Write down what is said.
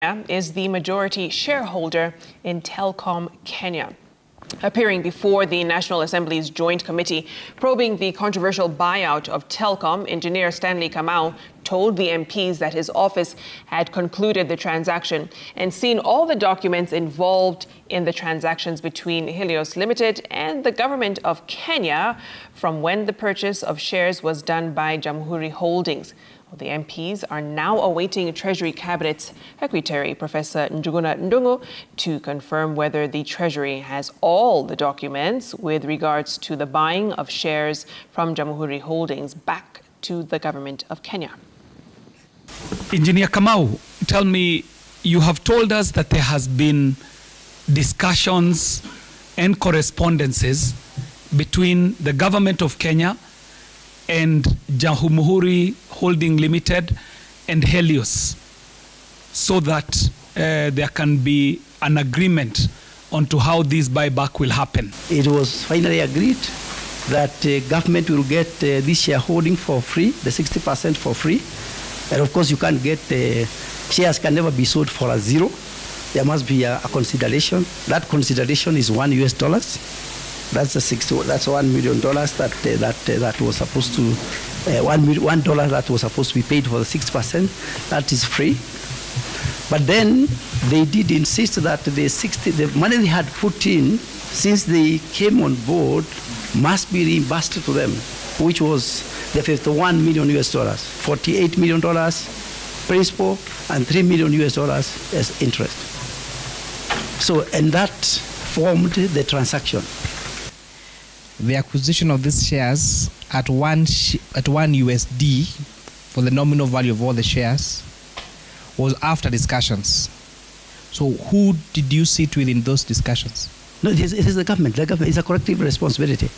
Kenya is the majority shareholder in Telkom Kenya. Appearing before the National Assembly's Joint Committee probing the controversial buyout of Telkom, engineer Stanley Kamau told the MPs that his office had concluded the transaction and seen all the documents involved in the transactions between Helios Limited and the government of Kenya from when the purchase of shares was done by Jamhuri Holdings. The MPs are now awaiting Treasury Cabinet Secretary Professor Njuguna Ndungu to confirm whether the Treasury has all the documents with regards to the buying of shares from Jamhuri Holdings back to the government of Kenya. Engineer Kamau, tell me, you have told us that there has been discussions and correspondences between the government of Kenya and Jamhuri Holding Limited and Helios, so that there can be an agreement on to how this buyback will happen. It was finally agreed that government will get this shareholding for free, the 60% for free. And of course, you can't get shares can never be sold for a zero. There must be a consideration. That consideration is $1. That's that's $1 million that was supposed to $1 that was supposed to be paid for the 6%. That is free. But then they did insist that the money they had put in since they came on board must be reimbursed to them, which was the $51 million, $48 million principal, and $3 million as interest. So, and that formed the transaction. The acquisition of these shares at one USD for the nominal value of all the shares was after discussions. So who did you sit with in those discussions? No, it is the government. The government is a collective responsibility.